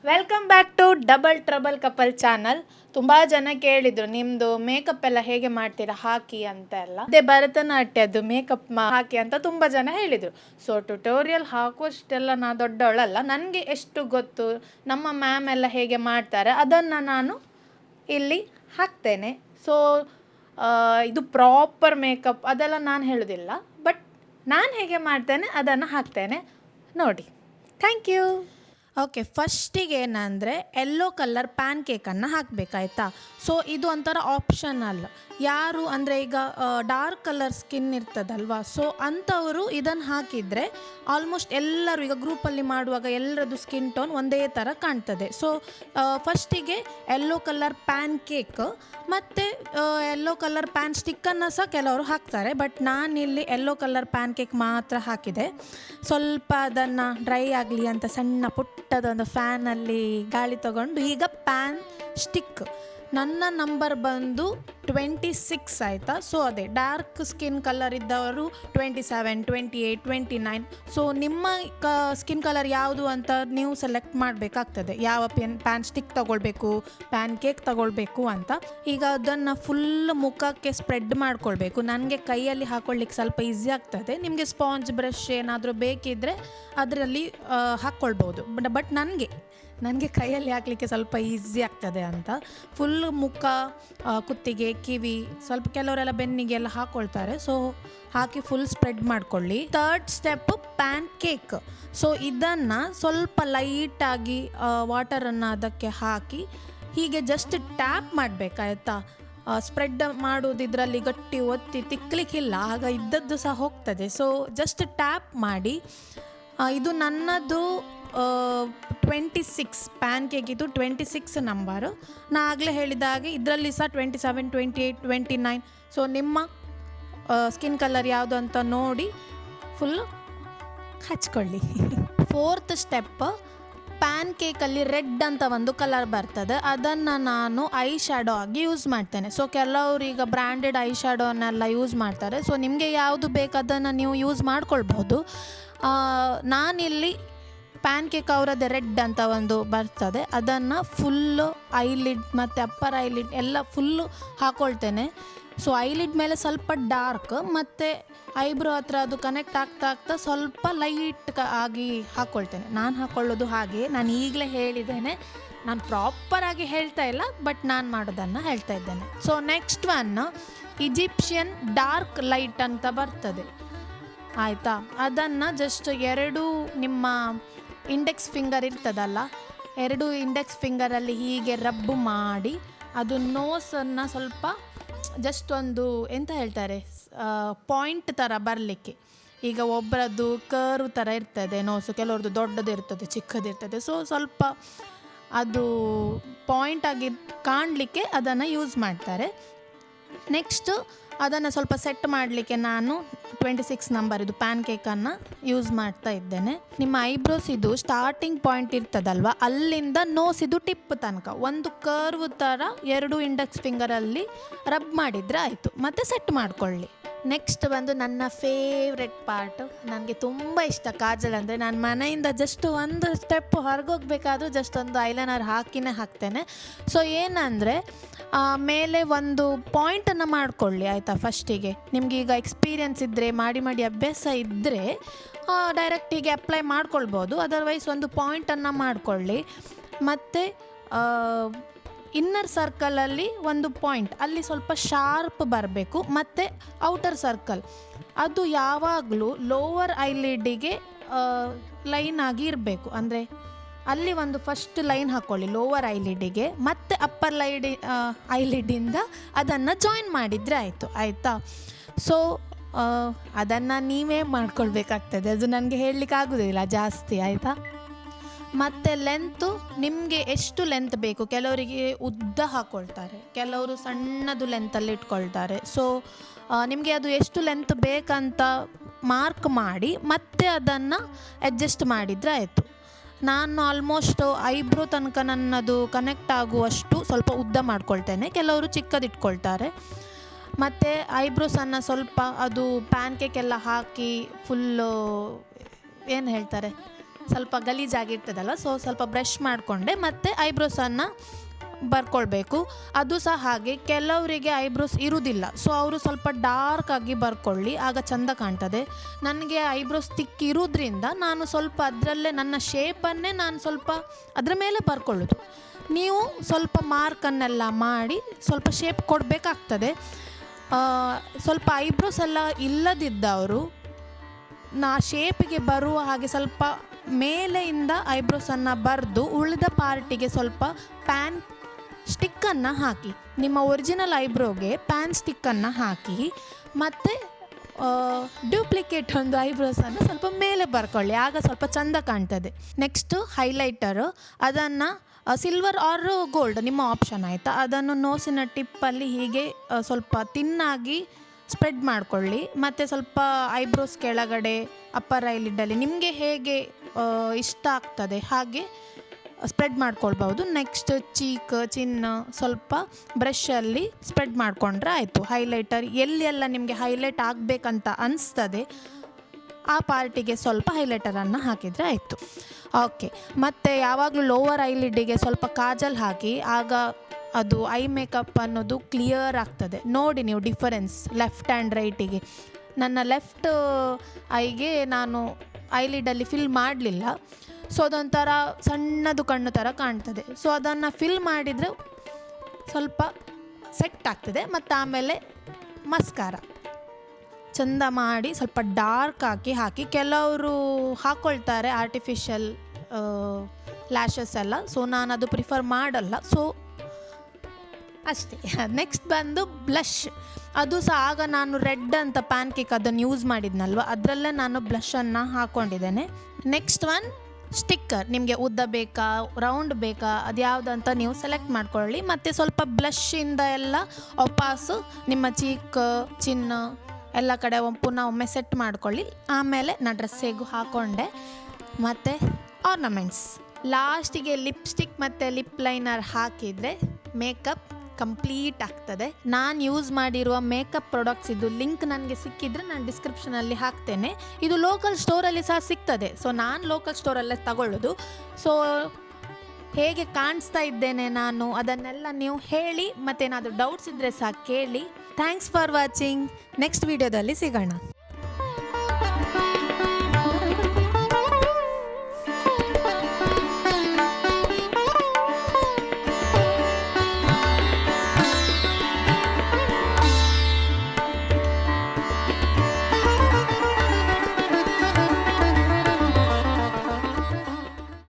Welcome back to double trouble couple channel. ತುಂಬ ಜನ ಕೇಳಿದ್ರು ನಿಮ್ಮದು ಮೇಕಪ್ ಎಲ್ಲ ಹೇಗೆ ಮಾಡ್ತೀರಾ ಹಾಕಿ ಅಂತ ಎಲ್ಲ. ಅದೇ ಭರತನಾಟ್ಯದ್ದು ಮೇಕಪ್ ಹಾಕಿ ಅಂತ ತುಂಬ ಜನ ಹೇಳಿದರು. ಸೊ ಟ್ಯುಟೋರಿಯಲ್ ಹಾಕುವಷ್ಟೆಲ್ಲ ನಾ ದೊಡ್ಡವಳಲ್ಲ, ನನಗೆ ಎಷ್ಟು ಗೊತ್ತು ನಮ್ಮ ಮ್ಯಾಮ್ ಎಲ್ಲ ಹೇಗೆ ಮಾಡ್ತಾರೆ ಅದನ್ನು ನಾನು ಇಲ್ಲಿ ಹಾಕ್ತೇನೆ. ಸೊ ಇದು ಪ್ರಾಪರ್ ಮೇಕಪ್ ಅದೆಲ್ಲ ನಾನು ಹೇಳೋದಿಲ್ಲ, ಬಟ್ ನಾನು ಹೇಗೆ ಮಾಡ್ತೇನೆ ಅದನ್ನು ಹಾಕ್ತೇನೆ ನೋಡಿ. Thank you. ಓಕೆ, ಫಸ್ಟಿಗೆ ಏನಂದರೆ ಯೆಲ್ಲೋ ಕಲರ್ ಪ್ಯಾನ್ ಕೇಕನ್ನು ಹಾಕಬೇಕಾಯ್ತಾ. ಸೊ ಇದು ಒಂಥರ ಆಪ್ಷನಲ್. ಯಾರು ಅಂದರೆ ಈಗ ಡಾರ್ಕ್ ಕಲರ್ ಸ್ಕಿನ್ ಇರ್ತದಲ್ವಾ, ಸೊ ಅಂಥವರು ಇದನ್ನು ಹಾಕಿದರೆ ಆಲ್ಮೋಸ್ಟ್ ಎಲ್ಲರೂ ಈಗ ಗ್ರೂಪಲ್ಲಿ ಮಾಡುವಾಗ ಎಲ್ಲರದ್ದು ಸ್ಕಿನ್ ಟೋನ್ ಒಂದೇ ಥರ ಕಾಣ್ತದೆ. ಸೊ ಫಸ್ಟಿಗೆ ಯೆಲ್ಲೋ ಕಲರ್ ಪ್ಯಾನ್ ಕೇಕ್ ಮತ್ತು ಯೆಲ್ಲೋ ಕಲರ್ ಪ್ಯಾನ್ ಸ್ಟಿಕ್ಕನ್ನು ಸಹ ಕೆಲವರು ಹಾಕ್ತಾರೆ, ಬಟ್ ನಾನಿಲ್ಲಿ ಯೆಲ್ಲೋ ಕಲರ್ ಪ್ಯಾನ್ ಕೇಕ್ ಮಾತ್ರ ಹಾಕಿದೆ. ಸ್ವಲ್ಪ ಅದನ್ನು ಡ್ರೈ ಆಗಲಿ ಅಂತ ಸಣ್ಣ ಪುಟ್ಟದೊಂದು ಫ್ಯಾನಲ್ಲಿ ಗಾಳಿ ತಗೊಂಡು ಈಗ ಪ್ಯಾನ್ ಸ್ಟಿಕ್ ನನ್ನ ನಂಬರ್ ಬಂದು 26 ಆಯಿತಾ. ಸೊ ಅದೇ ಡಾರ್ಕ್ ಸ್ಕಿನ್ ಕಲರ್ ಇದ್ದವರು 27, 28, 29. ಸೊ ನಿಮ್ಮ ಸ್ಕಿನ್ ಕಲರ್ ಯಾವುದು ಅಂತ ನೀವು ಸೆಲೆಕ್ಟ್ ಮಾಡಬೇಕಾಗ್ತದೆ, ಯಾವ ಪ್ಯಾನ್ ಸ್ಟಿಕ್ ತಗೊಳ್ಬೇಕು, ಪ್ಯಾನ್ ಕೇಕ್ ತಗೊಳ್ಬೇಕು ಅಂತ. ಈಗ ಅದನ್ನು ಫುಲ್ ಮುಖಕ್ಕೆ ಸ್ಪ್ರೆಡ್ ಮಾಡ್ಕೊಳ್ಬೇಕು. ನನಗೆ ಕೈಯಲ್ಲಿ ಹಾಕ್ಕೊಳ್ಳಿಕ್ಕೆ ಸ್ವಲ್ಪ ಈಸಿ ಆಗ್ತದೆ, ನಿಮಗೆ ಸ್ಪಾಂಜ್ ಬ್ರಷ್ ಏನಾದರೂ ಬೇಕಿದ್ದರೆ ಅದರಲ್ಲಿ ಹಾಕ್ಕೊಳ್ಬೋದು, ಬಟ್ ನನಗೆ ಕೈಯಲ್ಲಿ ಹಾಕಲಿಕ್ಕೆ ಸ್ವಲ್ಪ ಈಸಿ ಆಗ್ತದೆ ಅಂತ ಫುಲ್ ಮುಖ, ಕುತ್ತಿಗೆ, ಕಿವಿ, ಸ್ವಲ್ಪ ಕೆಲವರೆಲ್ಲ ಬೆನ್ನಿಗೆಲ್ಲ ಹಾಕ್ಕೊಳ್ತಾರೆ. ಸೊ ಹಾಕಿ ಫುಲ್ ಸ್ಪ್ರೆಡ್ ಮಾಡ್ಕೊಳ್ಳಿ. Third step PAN cake. So ಇದನ್ನು ಸ್ವಲ್ಪ ಲೈಟಾಗಿ ವಾಟರನ್ನು ಅದಕ್ಕೆ ಹಾಕಿ ಹೀಗೆ ಜಸ್ಟ್ ಟ್ಯಾಪ್ ಮಾಡಬೇಕಾಯ್ತಾ. ಸ್ಪ್ರೆಡ್ ಮಾಡೋದು ಇದರಲ್ಲಿ ಗಟ್ಟಿ ಒತ್ತಿ ತಿಕ್ಕಲಿಕ್ಕಿಲ್ಲ, ಆಗ ಇದ್ದದ್ದು ಸಹ ಹೋಗ್ತದೆ. ಸೊ ಜಸ್ಟ್ ಟ್ಯಾಪ್ ಮಾಡಿ. ಇದು ನನ್ನದು 26 ಪ್ಯಾನ್ ಕೇಕ್, ಇದು 26 ನಂಬರು. ನಾ ಆಗಲೇ ಹೇಳಿದ ಹಾಗೆ ಇದರಲ್ಲಿ ಸಹ 27, 28, 29. ಸೊ ನಿಮ್ಮ ಸ್ಕಿನ್ ಕಲರ್ ಯಾವುದು ಅಂತ ನೋಡಿ ಫುಲ್ ಹಚ್ಕೊಳ್ಳಿ. ಫೋರ್ತ್ ಸ್ಟೆಪ್, ಪ್ಯಾನ್ ಕೇಕಲ್ಲಿ ರೆಡ್ ಅಂತ ಒಂದು ಕಲರ್ ಬರ್ತದೆ, ಅದನ್ನು ನಾನು ಐ ಶ್ಯಾಡೋ ಆಗಿ ಯೂಸ್ ಮಾಡ್ತೇನೆ. ಸೊ ಕೆಲವರು ಈಗ ಬ್ರ್ಯಾಂಡೆಡ್ ಐ ಶ್ಯಾಡೋನೆಲ್ಲ ಯೂಸ್ ಮಾಡ್ತಾರೆ. ಸೊ ನಿಮಗೆ ಯಾವುದು ಬೇಕು ಅದನ್ನು ನೀವು ಯೂಸ್ ಮಾಡ್ಕೊಳ್ಬೋದು. ನಾನಿಲ್ಲಿ ಪ್ಯಾನ್ ಕೇಕ್ ಅವರದ್ದು ರೆಡ್ ಅಂತ ಒಂದು ಬರ್ತದೆ, ಅದನ್ನು ಫುಲ್ಲು ಐಲಿಡ್ ಮತ್ತು ಅಪ್ಪರ್ ಐಲಿಡ್ ಎಲ್ಲ ಫುಲ್ಲು ಹಾಕ್ಕೊಳ್ತೇನೆ. ಸೊ ಐಲಿಡ್ ಮೇಲೆ ಸ್ವಲ್ಪ ಡಾರ್ಕ್ ಮತ್ತು ಐಬ್ರೋ ಹತ್ರ ಅದು ಕನೆಕ್ಟ್ ಆಗ್ತಾ ಸ್ವಲ್ಪ ಲೈಟ್ ಆಗಿ ಹಾಕ್ಕೊಳ್ತೇನೆ. ನಾನು ಹಾಕ್ಕೊಳ್ಳೋದು ಹಾಗೆ, ನಾನು ಈಗಲೇ ಹೇಳಿದ್ದೇನೆ, ನಾನು ಪ್ರಾಪರಾಗಿ ಹೇಳ್ತಾ ಇಲ್ಲ, ಬಟ್ ನಾನು ಮಾಡೋದನ್ನು ಹೇಳ್ತಾ ಇದ್ದೇನೆ. So next one Egyptian dark light ಅಂತ ಬರ್ತದೆ ಆಯಿತಾ. ಅದನ್ನು ಜಸ್ಟ್ ಎರಡು ನಿಮ್ಮ ಇಂಡೆಕ್ಸ್ ಫಿಂಗರ್ ಇರ್ತದಲ್ಲ, ಎರಡು ಇಂಡೆಕ್ಸ್ ಫಿಂಗರಲ್ಲಿ ಹೀಗೆ ರಬ್ ಮಾಡಿ ಅದು ನೋಸನ್ನು ಸ್ವಲ್ಪ ಜಸ್ಟ್ ಒಂದು ಎಂತ ಹೇಳ್ತಾರೆ ಪಾಯಿಂಟ್ ಥರ ಬರಲಿಕ್ಕೆ. ಈಗ ಒಬ್ಬರದ್ದು ಕರ್ವ್ ಥರ ಇರ್ತದೆ ನೋಸು, ಕೆಲವ್ರದ್ದು ದೊಡ್ಡದು ಇರ್ತದೆ, ಚಿಕ್ಕದಿರ್ತದೆ. ಸೊ ಸ್ವಲ್ಪ ಅದು ಪಾಯಿಂಟಾಗಿ ಕಾಣಲಿಕ್ಕೆ ಅದನ್ನು ಯೂಸ್ ಮಾಡ್ತಾರೆ. ನೆಕ್ಸ್ಟು ಅದನ್ನು ಸ್ವಲ್ಪ ಸೆಟ್ ಮಾಡಲಿಕ್ಕೆ ನಾನು 26 ನಂಬರ್ ಇದು ಪ್ಯಾನ್ ಕೇಕನ್ನು ಯೂಸ್ ಮಾಡ್ತಾ ಇದ್ದೇನೆ. ನಿಮ್ಮ ಐಬ್ರೋಸ್ ಇದು ಸ್ಟಾರ್ಟಿಂಗ್ ಪಾಯಿಂಟ್ ಇರ್ತದಲ್ವ, ಅಲ್ಲಿಂದ ನೋಸಿದು ಟಿಪ್ ತನಕ ಒಂದು ಕರ್ವ್ ಥರ ಎರಡು ಇಂಡೆಕ್ಸ್ ಫಿಂಗರಲ್ಲಿ ರಬ್ ಮಾಡಿದರೆ ಆಯಿತು, ಮತ್ತು ಸೆಟ್ ಮಾಡಿಕೊಳ್ಳಿ. ನೆಕ್ಸ್ಟ್ ಬಂದು ನನ್ನ ಫೇವ್ರೆಟ್ ಪಾರ್ಟು, ನನಗೆ ತುಂಬ ಇಷ್ಟ ಕಾಜಲ್ ಅಂದರೆ. ನಾನು ಮನೆಯಿಂದ ಜಸ್ಟ್ ಒಂದು ಸ್ಟೆಪ್ ಹೊರಗೋಗ್ಬೇಕಾದ್ರೂ ಜಸ್ಟ್ ಒಂದು ಐಲೈನರ್ ಹಾಕಿನೇ ಹಾಕ್ತೇನೆ. ಸೊ ಏನಂದರೆ ಮೇಲೆ ಒಂದು ಪಾಯಿಂಟನ್ನು ಮಾಡಿಕೊಳ್ಳಿ ಆಯಿತಾ. ಫಸ್ಟಿಗೆ ನಿಮಗೆ ಈಗ ಎಕ್ಸ್ಪೀರಿಯನ್ಸ್ ಇದ್ದರೆ, ಮಾಡಿ ಅಭ್ಯಾಸ ಇದ್ದರೆ ಡೈರೆಕ್ಟಿಗೆ ಅಪ್ಲೈ ಮಾಡ್ಕೊಳ್ಬೋದು, ಅದರ್ವೈಸ್ ಒಂದು ಪಾಯಿಂಟನ್ನು ಮಾಡಿಕೊಳ್ಳಿ. ಮತ್ತು ಇನ್ನರ್ ಸರ್ಕಲಲ್ಲಿ ಒಂದು ಪಾಯಿಂಟ್, ಅಲ್ಲಿ ಸ್ವಲ್ಪ ಶಾರ್ಪ್ ಬರಬೇಕು. ಮತ್ತು ಔಟರ್ ಸರ್ಕಲ್ ಅದು ಯಾವಾಗಲೂ ಲೋವರ್ ಐಲಿಡ್ಡಿಗೆ ಲೈನ್ ಆಗಿ ಇರಬೇಕು. ಅಂದರೆ ಅಲ್ಲಿ ಒಂದು ಫಸ್ಟ್ ಲೈನ್ ಹಾಕ್ಕೊಳ್ಳಿ ಲೋವರ್ ಐಲಿಡ್ಡಿಗೆ, ಮತ್ತು ಅಪ್ಪರ್ ಐಲಿಡ್ಡಿಂದ ಅದನ್ನು ಜಾಯಿನ್ ಮಾಡಿದರೆ ಆಯಿತಾ. ಸೊ ಅದನ್ನು ನೀವೇ ಮಾಡ್ಕೊಳ್ಬೇಕಾಗ್ತದೆ, ಅದು ನನಗೆ ಹೇಳಲಿಕ್ಕೆ ಆಗೋದಿಲ್ಲ ಜಾಸ್ತಿ ಆಯಿತಾ. ಮತ್ತು ಲೆಂತು ನಿಮಗೆ ಎಷ್ಟು ಲೆಂತ್ ಬೇಕು, ಕೆಲವರಿಗೆ ಉದ್ದ ಹಾಕ್ಕೊಳ್ತಾರೆ, ಕೆಲವರು ಸಣ್ಣದು ಲೆಂತಲ್ಲಿ ಇಟ್ಕೊಳ್ತಾರೆ. ಸೊ ನಿಮಗೆ ಅದು ಎಷ್ಟು ಲೆಂತ್ ಬೇಕಂತ ಮಾರ್ಕ್ ಮಾಡಿ ಮತ್ತೆ ಅದನ್ನು ಅಡ್ಜಸ್ಟ್ ಮಾಡಿದರೆ ಆಯಿತು. ನಾನು ಆಲ್ಮೋಸ್ಟ್ ಐಬ್ರೋ ತನಕ ನನ್ನದು ಕನೆಕ್ಟ್ ಆಗುವಷ್ಟು ಸ್ವಲ್ಪ ಉದ್ದ ಮಾಡ್ಕೊಳ್ತೇನೆ, ಕೆಲವರು ಚಿಕ್ಕದಿಟ್ಕೊಳ್ತಾರೆ. ಮತ್ತು ಐಬ್ರೋಸನ್ನು ಸ್ವಲ್ಪ ಅದು ಪ್ಯಾನ್ ಕೇಕ್ ಎಲ್ಲ ಹಾಕಿ ಫುಲ್ಲು ಏನು ಹೇಳ್ತಾರೆ ಸ್ವಲ್ಪ ಗಲೀಜಾಗಿರ್ತದಲ್ಲ, ಸೊ ಸ್ವಲ್ಪ ಬ್ರಷ್ ಮಾಡಿಕೊಂಡೆ ಮತ್ತು ಐಬ್ರೋಸನ್ನು ಬರ್ಕೊಳ್ಬೇಕು. ಅದು ಸಹ ಹಾಗೆ, ಕೆಲವರಿಗೆ ಐಬ್ರೋಸ್ ಇರುವುದಿಲ್ಲ, ಸೊ ಅವರು ಸ್ವಲ್ಪ ಡಾರ್ಕಾಗಿ ಬರ್ಕೊಳ್ಳಿ, ಆಗ ಚೆಂದ ಕಾಣ್ತದೆ. ನನಗೆ ಐಬ್ರೋಸ್ ತಿಕ್ ಇರೋದ್ರಿಂದ ನಾನು ಸ್ವಲ್ಪ ಅದರಲ್ಲೇ ನನ್ನ ಶೇಪನ್ನೇ ನಾನು ಸ್ವಲ್ಪ ಅದರ ಮೇಲೆ ಬರ್ಕೊಳ್ಳೋದು. ನೀವು ಸ್ವಲ್ಪ ಮಾರ್ಕನ್ನೆಲ್ಲ ಮಾಡಿ ಸ್ವಲ್ಪ ಶೇಪ್ ಕೊಡಬೇಕಾಗ್ತದೆ. ಸ್ವಲ್ಪ ಐಬ್ರೋಸ್ ಎಲ್ಲ ಇಲ್ಲದಿದ್ದವರು ಶೇಪಿಗೆ ಬರುವ ಹಾಗೆ ಸ್ವಲ್ಪ ಮೇಲೆಯಿಂದ ಐಬ್ರೋಸನ್ನು ಬರೆದು ಉಳಿದ ಪಾರ್ಟಿಗೆ ಸ್ವಲ್ಪ ಪ್ಯಾನ್ ಸ್ಟಿಕ್ಕನ್ನು ಹಾಕಿ, ನಿಮ್ಮ ಒರಿಜಿನಲ್ ಐಬ್ರೋಗೆ ಪ್ಯಾನ್ ಸ್ಟಿಕ್ಕನ್ನು ಹಾಕಿ ಮತ್ತು ಡ್ಯೂಪ್ಲಿಕೇಟ್ ಒಂದು ಐಬ್ರೋಸನ್ನು ಸ್ವಲ್ಪ ಮೇಲೆ ಬರ್ಕೊಳ್ಳಿ, ಆಗ ಸ್ವಲ್ಪ ಚೆಂದ ಕಾಣ್ತದೆ. ನೆಕ್ಸ್ಟು ಹೈಲೈಟರು, ಅದನ್ನು ಸಿಲ್ವರ್ ಆರ್ ಗೋಲ್ಡ್ ನಿಮ್ಮ ಆಪ್ಷನ್ ಆಯಿತಾ, ಅದನ್ನು ನೋಸಿನ ಟಿಪ್ಪಲ್ಲಿ ಹೀಗೆ ಸ್ವಲ್ಪ ತಿನ್ನಾಗಿ ಸ್ಪ್ರೆಡ್ ಮಾಡಿಕೊಳ್ಳಿ. ಮತ್ತು ಸ್ವಲ್ಪ ಐಬ್ರೋಸ್ ಕೆಳಗಡೆ ಅಪ್ಪರ್ ಐಲಿಡಲ್ಲಿ ನಿಮಗೆ ಹೇಗೆ ಇಷ್ಟ ಆಗ್ತದೆ ಹಾಗೆ ಸ್ಪ್ರೆಡ್ ಮಾಡ್ಕೊಳ್ಬೋದು. ನೆಕ್ಸ್ಟ್ ಚೀಕ್ ಚಿನ್ನ ಸ್ವಲ್ಪ ಬ್ರಷಲ್ಲಿ ಸ್ಪ್ರೆಡ್ ಮಾಡಿಕೊಂಡ್ರೆ ಆಯಿತು. ಹೈಲೈಟರ್ ಎಲ್ಲೆಲ್ಲ ನಿಮಗೆ ಹೈಲೈಟ್ ಆಗಬೇಕಂತ ಅನಿಸ್ತದೆ ಆ ಪಾರ್ಟಿಗೆ ಸ್ವಲ್ಪ ಹೈಲೈಟರನ್ನು ಹಾಕಿದರೆ ಆಯಿತು. ಓಕೆ, ಮತ್ತು ಯಾವಾಗಲೂ ಲೋವರ್ ಐಲಿಡ್ಡಿಗೆ ಸ್ವಲ್ಪ ಕಾಜಲ್ ಹಾಕಿ, ಆಗ ಅದು ಐ ಮೇಕಪ್ ಅನ್ನೋದು ಕ್ಲಿಯರ್ ಆಗ್ತದೆ. ನೋಡಿ ನೀವು ಡಿಫರೆನ್ಸ್ ಲೆಫ್ಟ್ ಆ್ಯಂಡ್ ರೈಟಿಗೆ. ನನ್ನ ಲೆಫ್ಟ್ ಐಗೆ ನಾನು ಐಲಿಡಲ್ಲಿ ಫಿಲ್ ಮಾಡಲಿಲ್ಲ, ಸೊ ಅದೊಂಥರ ಸಣ್ಣದು ಕಣ್ಣು ಥರ ಕಾಣ್ತದೆ. ಸೊ ಅದನ್ನು ಫಿಲ್ ಮಾಡಿದರೆ ಸ್ವಲ್ಪ ಸೆಟ್ ಆಗ್ತದೆ. ಮತ್ತು ಆಮೇಲೆ ಮಸ್ಕಾರ ಚೆಂದ ಮಾಡಿ ಸ್ವಲ್ಪ ಡಾರ್ಕ್ ಹಾಕಿ ಕೆಲವರು ಹಾಕ್ಕೊಳ್ತಾರೆ ಆರ್ಟಿಫಿಷಿಯಲ್ ಲ್ಯಾಶಸ್ ಎಲ್ಲ, ಸೊ ನಾನು ಅದು ಪ್ರಿಫರ್ ಮಾಡಲ್ಲ, ಸೊ ಅಷ್ಟೇ. ನೆಕ್ಸ್ಟ್ ಬಂದು ಬ್ಲಷ್, ಅದು ಸಹ ಆಗ ನಾನು ರೆಡ್ ಅಂತ ಪ್ಯಾನ್ ಕೇಕ್ ಅದನ್ನು ಯೂಸ್ ಮಾಡಿದ್ನಲ್ವ, ಅದರಲ್ಲೇ ನಾನು ಬ್ಲಷನ್ನು ಹಾಕ್ಕೊಂಡಿದ್ದೇನೆ. ನೆಕ್ಸ್ಟ್ ಒನ್ ಸ್ಟಿಕ್ಕರ್, ನಿಮಗೆ ಉದ್ದ ಬೇಕಾ ರೌಂಡ್ ಬೇಕಾ ಅದು ಯಾವುದಂತ ನೀವು ಸೆಲೆಕ್ಟ್ ಮಾಡ್ಕೊಳ್ಳಿ. ಮತ್ತು ಸ್ವಲ್ಪ ಬ್ಲಷ್ಷಿಂದ ಎಲ್ಲ ವಾಪಸ್ಸು ನಿಮ್ಮ ಚೀಕ್ ಚಿನ್ನ ಎಲ್ಲ ಕಡೆ ಪುನಃ ಒಮ್ಮೆ ಸೆಟ್ ಮಾಡ್ಕೊಳ್ಳಿ. ಆಮೇಲೆ ನಾನು ಡ್ರೆಸ್ಸಿಗೂ ಹಾಕ್ಕೊಂಡೆ. ಮತ್ತು ಆರ್ನಮೆಂಟ್ಸ್ ಲಾಸ್ಟಿಗೆ ಲಿಪ್ಸ್ಟಿಕ್ ಮತ್ತು ಲಿಪ್ ಲೈನರ್ ಹಾಕಿದರೆ ಮೇಕಪ್ ಕಂಪ್ಲೀಟ್ ಆಗ್ತದೆ. ನಾನು ಯೂಸ್ ಮಾಡಿರುವ ಮೇಕಪ್ ಪ್ರಾಡಕ್ಟ್ಸ್ ಇದು ಲಿಂಕ್ ನನಗೆ ಸಿಕ್ಕಿದರೆ ನಾನು ಡಿಸ್ಕ್ರಿಪ್ಷನಲ್ಲಿ ಹಾಕ್ತೇನೆ. ಇದು ಲೋಕಲ್ ಸ್ಟೋರಲ್ಲಿ ಸಹ ಸಿಗ್ತದೆ, ಸೊ ನಾನು ಲೋಕಲ್ ಸ್ಟೋರಲ್ಲೇ ತಗೊಳ್ಳೋದು. ಸೊ ಹೇಗೆ ಕಾಣಿಸ್ತಾ ಇದ್ದೇನೆ ನಾನು ಅದನ್ನೆಲ್ಲ ನೀವು ಹೇಳಿ, ಮತ್ತೇನಾದರೂ ಡೌಟ್ಸ್ ಇದ್ದರೆ ಸಹ ಕೇಳಿ. Thanks for watching. ನೆಕ್ಸ್ಟ್ ವಿಡಿಯೋದಲ್ಲಿ ಸಿಗೋಣ.